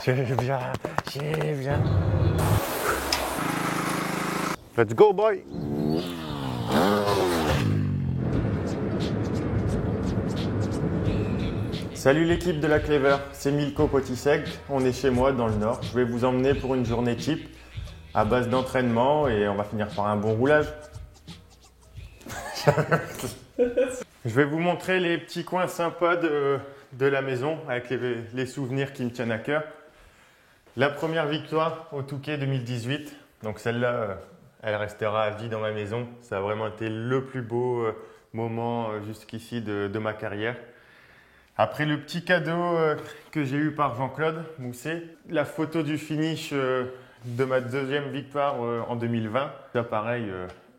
J'ai bien. Let's go, boy! Salut l'équipe de la Clever, c'est Milko Potisek, on est chez moi dans le Nord. Je vais vous emmener pour une journée type à base d'entraînement et on va finir par un bon roulage. Je vais vous montrer les petits coins sympas de la maison avec les souvenirs qui me tiennent à cœur. La première victoire au Touquet 2018, donc celle-là, elle restera à vie dans ma maison. Ça a vraiment été le plus beau moment jusqu'ici de ma carrière. Après le petit cadeau que j'ai eu par Jean-Claude Mousset, la photo du finish de ma deuxième victoire en 2020. Ça pareil,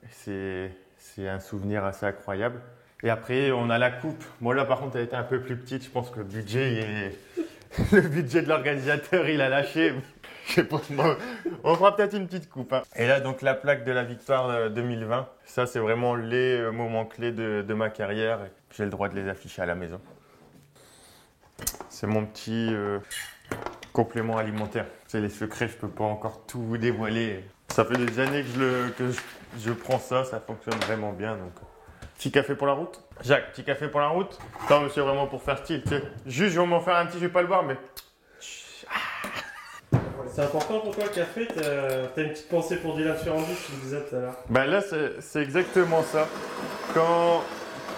c'est un souvenir assez incroyable. Et après, on a la coupe. Bon là par contre, elle était un peu plus petite. Je pense que le budget, le budget de l'organisateur, il a lâché. Je sais pas, on fera peut-être une petite coupe. Hein. Et là, donc la plaque de la victoire 2020. Ça, c'est vraiment les moments clés de ma carrière. J'ai le droit de les afficher à la maison. C'est mon petit complément alimentaire. C'est les secrets, je peux pas encore tout vous dévoiler. Ça fait des années que je prends ça, ça fonctionne vraiment bien. Donc. Petit café pour la route. Jacques, petit café pour la route. Non, mais c'est vraiment pour faire style. Tu sais. Juste, je vais m'en faire un petit, je vais pas le boire, mais. C'est important pour toi le café, t'as une petite pensée pour Dylan Ferrandi, tu me disais tout à l'heure. Ben là, c'est exactement ça. Quand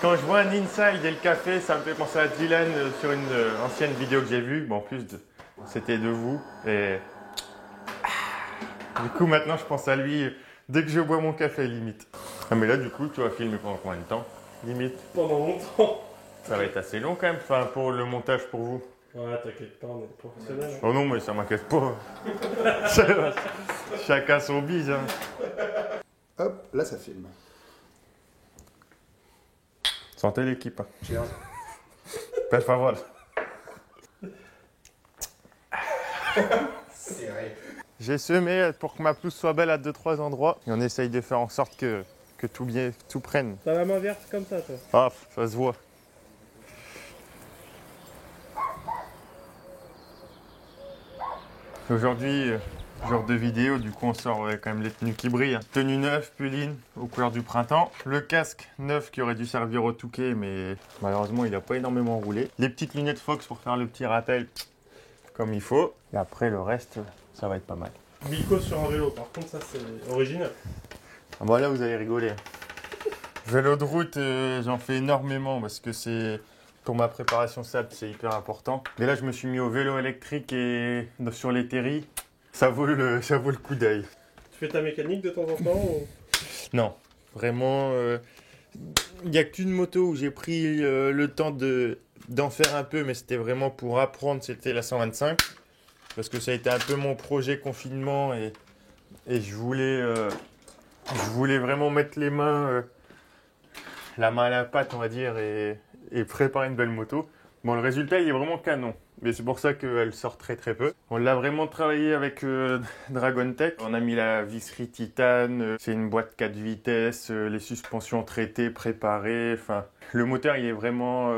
je vois un inside et le café, ça me fait penser à Dylan sur une ancienne vidéo que j'ai vue. Bon, en plus, c'était de vous. Et du coup, maintenant, je pense à lui dès que je bois mon café, limite. Ah, mais là, du coup, tu vas filmer pendant combien de temps, limite? Pendant longtemps. Ça va être assez long quand même, enfin, pour le montage pour vous. Ouais, t'inquiète pas, on est professionnels. Oh non, mais ça m'inquiète pas. Chacun son bise. Hein. Hop, là ça filme. Santé l'équipe. Cheers. Per favor. C'est vrai. J'ai semé pour que ma pelouse soit belle à 2-3 endroits. Et on essaye de faire en sorte que tout prenne. T'as la main verte comme ça, toi? Ah, ça se voit. Aujourd'hui, genre de vidéo, du coup on sort quand même les tenues qui brillent. Tenue neuve, pull-in, aux couleurs du printemps. Le casque neuf qui aurait dû servir au Touquet, mais malheureusement il n'a pas énormément roulé. Les petites lunettes Fox pour faire le petit rappel comme il faut. Et après le reste, ça va être pas mal. Milko sur un vélo, par contre ça c'est original. Ah bah là vous allez rigoler. Vélo de route, j'en fais énormément parce que c'est... Pour ma préparation SAP, c'est hyper important. Mais là, je me suis mis au vélo électrique et sur les terris. Ça vaut le coup d'œil. Tu fais ta mécanique de temps en temps ou... Non, vraiment, il n'y a qu'une moto où j'ai pris le temps d'en faire un peu, mais c'était vraiment pour apprendre, c'était la 125. Parce que ça a été un peu mon projet confinement et je voulais vraiment mettre les mains, la main à la pâte, on va dire, et préparer une belle moto. Bon, le résultat, il est vraiment canon. Mais c'est pour ça qu'elle sort très très peu. On l'a vraiment travaillé avec Dragon Tech. On a mis la visserie titane. C'est une boîte 4 vitesses. Les suspensions traitées, préparées. Enfin, le moteur, il est vraiment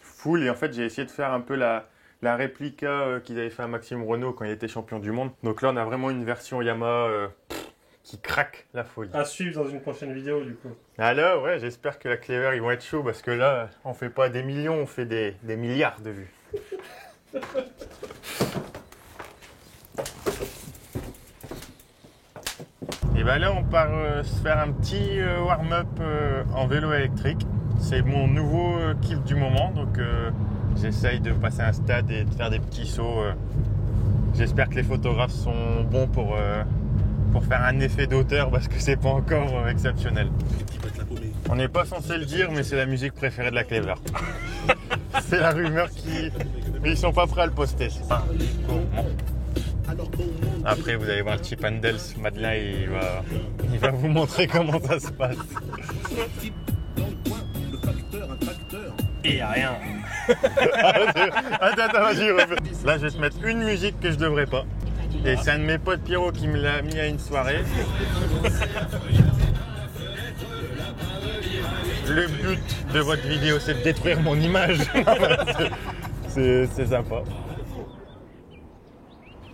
full. Et en fait, j'ai essayé de faire un peu la réplica qu'ils avaient fait à Maxime Renault quand il était champion du monde. Donc là, on a vraiment une version Yamaha qui craque la folie. À suivre dans une prochaine vidéo du coup. Alors ouais, j'espère que la Clever ils vont être chauds parce que là, on fait pas des millions, on fait des milliards de vues. Et ben là, on part se faire un petit warm-up en vélo électrique. C'est mon nouveau kiff du moment, donc j'essaye de passer un stade et de faire des petits sauts. J'espère que les photographes sont bons pour faire un effet d'auteur parce que c'est pas encore exceptionnel. On n'est pas censé le dire, mais c'est la musique préférée de la Clever. C'est la rumeur qui... Mais ils sont pas prêts à le poster. Après, vous allez voir le Chip Handles. Madeleine, il va vous montrer comment ça se passe. Et y a rien. Attends, vas-y, refais. Là, je vais te mettre une musique que je devrais pas. Et c'est un de mes potes Pierrot qui me l'a mis à une soirée. le but de votre vidéo, c'est de détruire mon image. C'est sympa.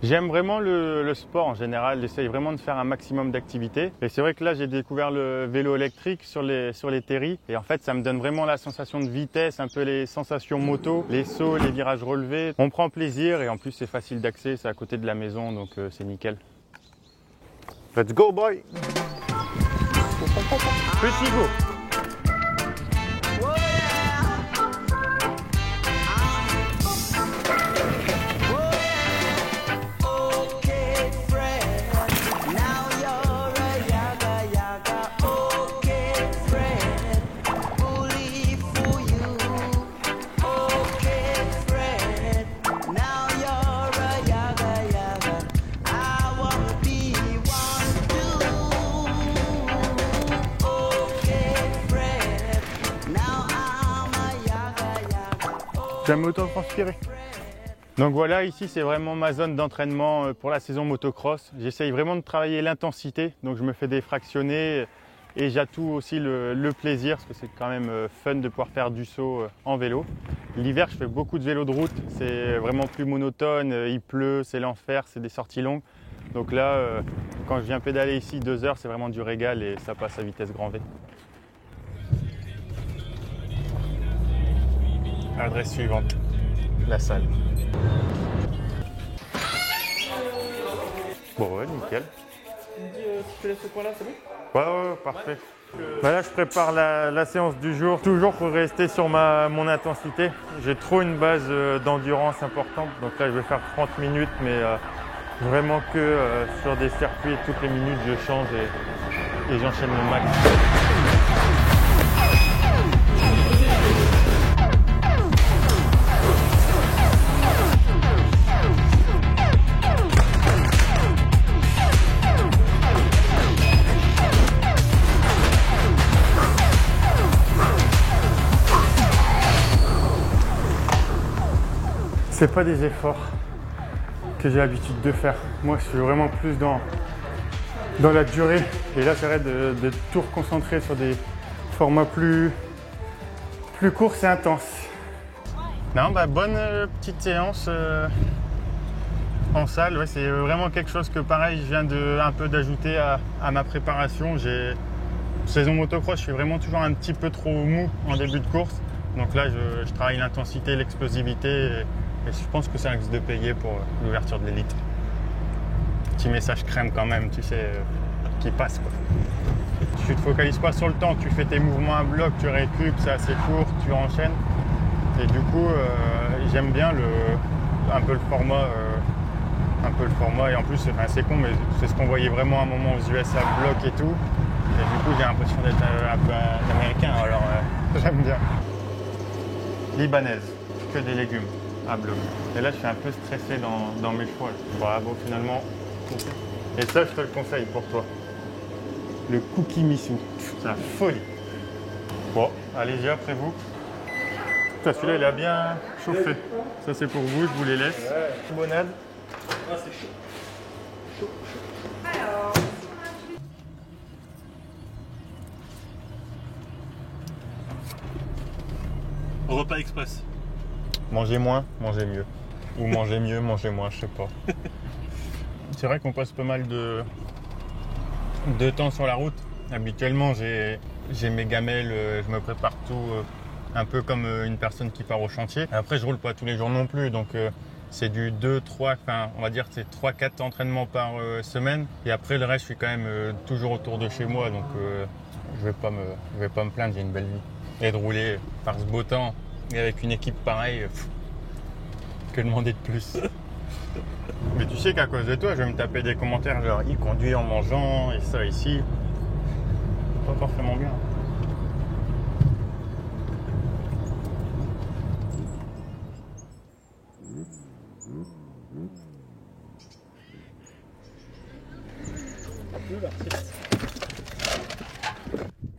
J'aime vraiment le sport en général, j'essaye vraiment de faire un maximum d'activités. Et c'est vrai que là j'ai découvert le vélo électrique sur les terris. Et en fait ça me donne vraiment la sensation de vitesse, un peu les sensations moto, les sauts, les virages relevés. On prend plaisir et en plus c'est facile d'accès, c'est à côté de la maison donc c'est nickel. Let's go boy! Petit go! J'aime auto-transpirer. Donc voilà, ici c'est vraiment ma zone d'entraînement pour la saison motocross. J'essaye vraiment de travailler l'intensité, donc je me fais des fractionnés et j'attoue aussi le plaisir parce que c'est quand même fun de pouvoir faire du saut en vélo. L'hiver je fais beaucoup de vélo de route, c'est vraiment plus monotone, il pleut, c'est l'enfer, c'est des sorties longues. Donc là, quand je viens pédaler ici 2 heures, c'est vraiment du régal et ça passe à vitesse grand V. Adresse suivante, la salle. Bon ouais, nickel. Tu me dis si tu laisses ce point là, c'est bon? Ouais, parfait. Bah là je prépare la séance du jour, toujours pour rester sur mon intensité. J'ai trop une base d'endurance importante, donc là je vais faire 30 minutes, mais vraiment que sur des circuits, toutes les minutes je change et j'enchaîne le max. C'est pas des efforts que j'ai l'habitude de faire. Moi, je suis vraiment plus dans la durée. Et là, j'arrête de tout reconcentrer sur des formats plus courts et intenses. Non, bah, bonne petite séance en salle. Ouais, c'est vraiment quelque chose que, pareil, je viens un peu d'ajouter à ma préparation. Saison motocross, je suis vraiment toujours un petit peu trop mou en début de course. Donc là, je travaille l'intensité, l'explosivité. Et je pense que ça risque de payer pour l'ouverture de l'élite. Petit message crème quand même, tu sais, qui passe quoi. Tu te focalises pas sur le temps, tu fais tes mouvements à bloc, tu récup, c'est assez court, tu enchaînes. Et du coup, j'aime bien un peu le format. Et en plus, c'est con, mais c'est ce qu'on voyait vraiment à un moment aux US à bloc et tout. Et du coup, j'ai l'impression d'être un peu américain, alors j'aime bien. Libanaise, que des légumes. À bloc. Et là, je suis un peu stressé dans mes choix. Bravo, finalement. Et ça, je te le conseille pour toi. Le cookie miso. C'est la folie. Bon, allez-y après vous. Celui-là, il a bien chauffé. Ça, c'est pour vous, je vous les laisse. Bonade. Ah, c'est chaud. Chaud. Alors, Repas express. Mangez moins, mangez mieux. Ou mangez mieux, mangez moins, je sais pas. C'est vrai qu'on passe pas mal de temps sur la route. Habituellement, j'ai mes gamelles, je me prépare tout un peu comme une personne qui part au chantier. Après, je roule pas tous les jours non plus, donc c'est du 2, 3, enfin on va dire c'est 3-4 entraînements par semaine. Et après, le reste, je suis quand même toujours autour de chez moi, donc je vais pas me plaindre, j'ai une belle vie. Et de rouler par ce beau temps. Et avec une équipe pareille, que demander de plus? Mais tu sais qu'à cause de toi, je vais me taper des commentaires genre il conduit en mangeant et ça ici. Pas forcément bien.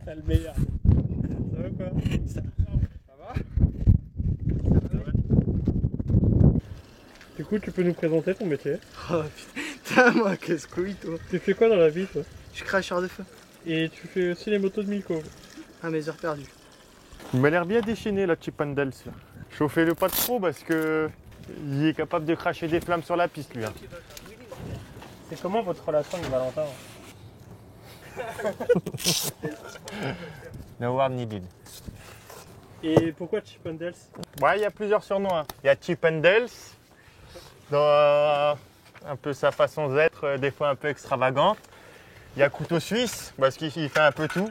C'est le meilleur. Ça va quoi? Ça va? Du coup, tu peux nous présenter ton métier? Oh putain, moi, qu'est-ce que toi? Tu fais quoi dans la vie, toi? Je suis cracheur de feu. Et tu fais aussi les motos de Milko? À mes heures perdues. Il m'a l'air bien déchaîné la Chippendales. Chauffez-le pas trop parce que il est capable de cracher des flammes sur la piste lui. Hein. C'est comment votre relation avec Valentin? No word needed. Et pourquoi Chippendales? Ouais, il y a plusieurs surnoms. Hein. Il y a Chippendales, dans un peu sa façon d'être, des fois un peu extravagante. Il y a couteau suisse, parce qu'il fait un peu tout.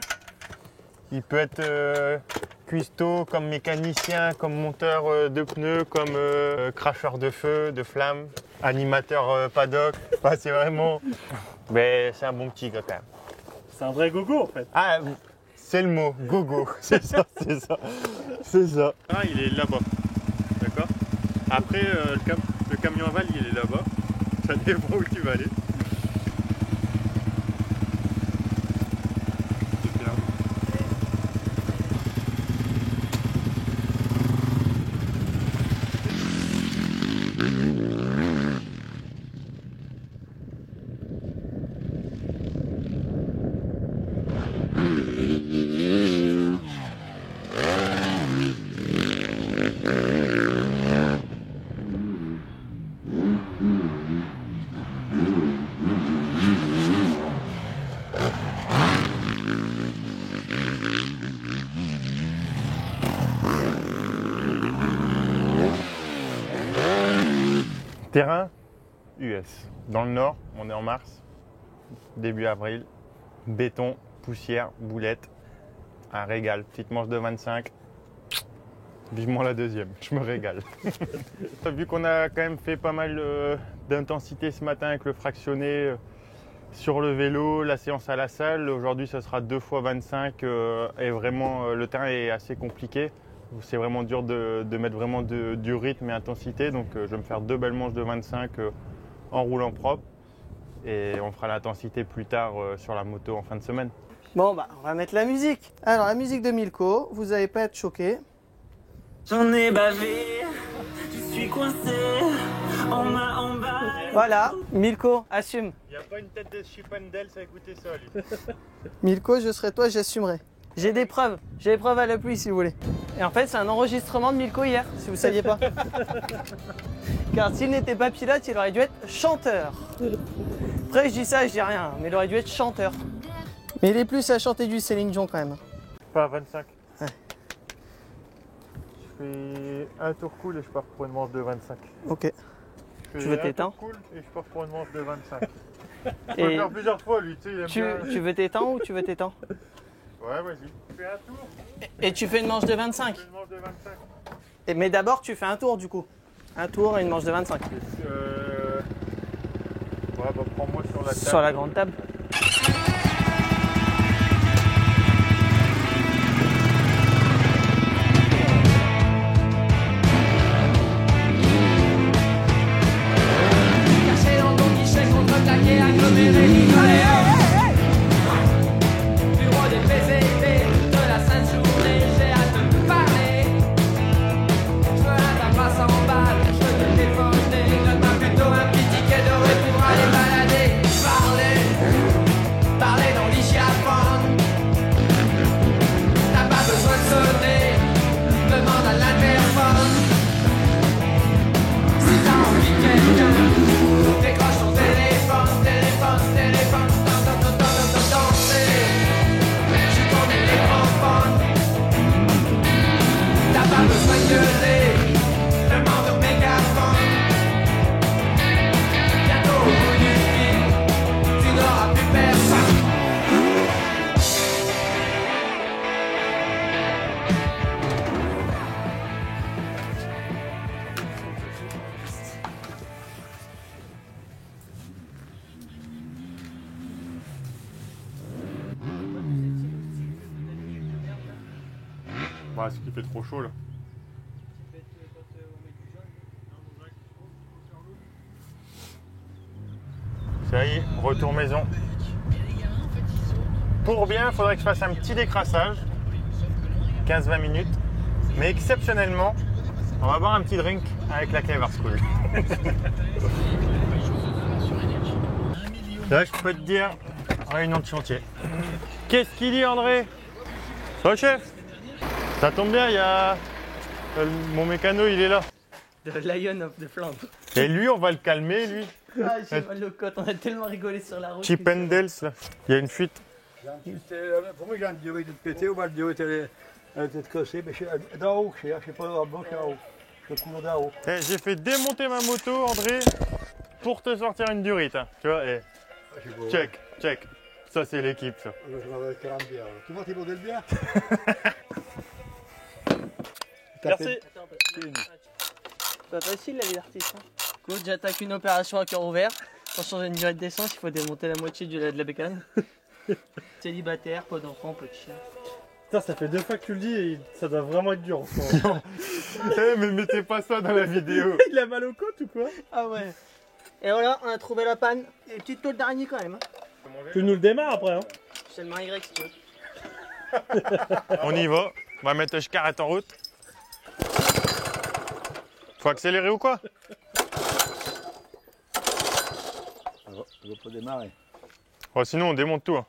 Il peut être cuistot, comme mécanicien, comme monteur de pneus, comme cracheur de feu, de flammes, animateur paddock. Enfin, c'est vraiment... Mais c'est un bon petit gars quand même. C'est un vrai gogo en fait. Ah, c'est le mot, gogo. C'est ça, c'est ça. C'est ça. Ah, il est là-bas. D'accord. Après, le camion aval, il est là-bas. Ça dépend où tu vas aller. Super. Terrain US. Dans le nord, on est en mars, début avril. Béton, poussière, boulette. Un régal. Petite manche de 25. Vivement la deuxième, je me régale. Vu qu'on a quand même fait pas mal d'intensité ce matin avec le fractionné sur le vélo, la séance à la salle, aujourd'hui ça sera 2 fois 25 et vraiment le terrain est assez compliqué. C'est vraiment dur de mettre vraiment du rythme et intensité, donc je vais me faire 2 belles manches de 25 en roulant propre et on fera l'intensité plus tard sur la moto en fin de semaine. Bon bah on va mettre la musique. Alors la musique de Milko, vous n'allez pas être choqués. J'en ai bavé, je suis coincé, on m'a emballé. Voilà, Milko, assume. Il n'y a pas une tête de Chippendales à écouter ça, lui. Milko, je serai toi, j'assumerai. J'ai des preuves à l'appui si vous voulez. Et en fait, c'est un enregistrement de Milko hier, si vous ne saviez pas. Car s'il n'était pas pilote, il aurait dû être chanteur. Après, je dis ça, je dis rien, mais il aurait dû être chanteur. Mais il est plus à chanter du Céline Dion quand même. Pas à 25. Ouais. Je fais un tour cool et je pars pour une manche de 25. Ok. Je Tu veux fais un t'éteindre tour cool et je pars pour une manche de 25. Il faut Et le faire plusieurs fois, lui, tu sais, il aime bien. tu veux t'étendre ou tu veux t'étendre? Ouais, vas-y. Je fais un tour, Et tu fais une manche de 25. je fais une manche de 25. Mais d'abord, tu fais un tour du coup. Un tour et une manche de 25. Ouais, bah prends-moi sur la table. Sur la grande table. Caché dans ton guichet, contre-plaqué, aggloméré, isolé. Bureau des PCT, de la sainte journée, j'ai hâte de te parler. Je veux un tabac sans balle, je veux te téléphoner. Donne-moi plutôt un petit ticket de retour à aller balader. Parler dans l'Ichiaphone. T'as pas besoin de sonner, demande à l'interphone. Si t'as envie de quelqu'un, décroche ton téléphone, danser. Je suis ton électrophone. T'as pas besoin de gueuler, demande au mégaphone. Bientôt au bout du fil, tu n'auras plus personne. Ouais, c'est qu'il fait trop chaud là. Ça y est, retour maison. Pour bien, il faudrait que je fasse un petit décrassage. 15-20 minutes. Mais exceptionnellement, on va boire un petit drink avec la Clever School. Là, je peux te dire, réunion de chantier. Qu'est-ce qu'il dit, André? Ça va, chef? Ça tombe bien, il y a... mon mécano, il est là. The Lion of the Flandre. Et lui, on va le calmer, lui. Ah, j'ai mal le côte, on a tellement rigolé sur la route. Chip and Dales, là. Il y a une fuite. Pour moi, j'ai une durée de péter, ou mal durée elle était cassée, mais d'en haut, je sais pas, en bas, en haut. Je cours d'en haut. Eh, j'ai fait démonter ma moto, André, pour te sortir une durite. Hein. Tu vois, eh. Check, check. Ça, c'est l'équipe, ça. Je m'avais 40 bières. Tu vois tes bordels de bière? Merci. C'est pas facile la vie d'artiste. Hein. Écoute, j'attaque une opération à cœur ouvert. Pour changer une durée d'essence, il faut démonter la moitié de la bécane. Célibataire, pas d'enfant, pas de chien. Putain, ça fait 2 fois que tu le dis et ça doit vraiment être dur en ce moment. Eh, mais mettez pas ça dans la vidéo. Il a mal aux côtes ou quoi? Ah ouais. Et voilà, on a trouvé la panne. Et petite tôle d'araignée quand même. Hein. Tu nous le démarres après, hein? C'est le main Y si tu veux. On y va. On va mettre je carrette en route. Faut accélérer ou quoi? Je vais pas démarrer. Oh, sinon, on démonte tout. Hein.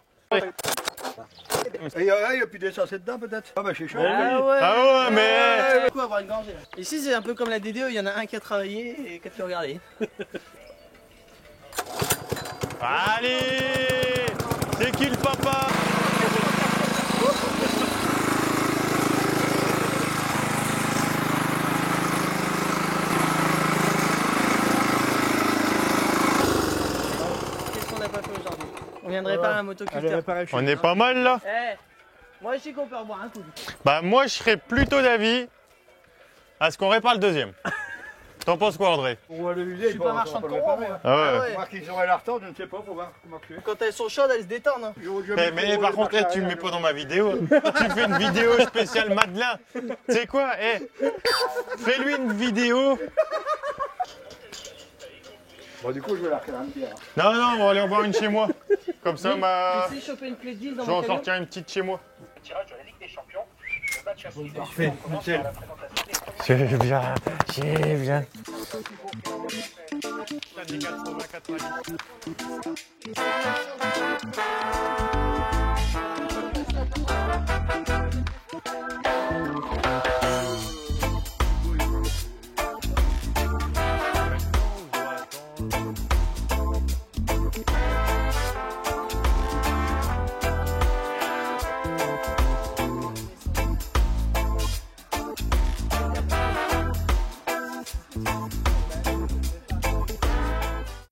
Il y a plus d'essence dedans peut-être? Ah bah c'est chaud. Ah ouais. Ah ouais, mais... Du coup, avoir une gorgée là. Ici, c'est un peu comme la DDE, il y en a un qui a travaillé et qui a pu regarder. Allez! C'est qui le papa? Qu'est-ce qu'on n'a pas fait aujourd'hui? On vient de réparer un motoculteur. On est pas mal là. Eh, moi je dis qu'on peut revoir un coup. Bah moi je serais plutôt d'avis à ce qu'on répare le deuxième. T'en penses quoi André? On va le viser, Je suis pas marchand de courant, moi. Ah ouais. Moi qu'ils auraient la retard, je ne sais pas, faut voir comment tu es. Quand elles sont chaudes, elles se détendent. Hein. Mais par contre là, tu me mets pas dans ma vidéo. Tu fais une vidéo spéciale Madeleine. Tu sais quoi? Fais-lui une vidéo. Bon du coup je vais la refaire un bière. Non, non, on va aller en boire une chez moi. Comme ça, J'ai essayé de choper une clé de 10 je dans vais mon en camion. sortir une petite chez moi. Parfait, nickel. C'est bien, c'est bien. T'as dit 80, 90.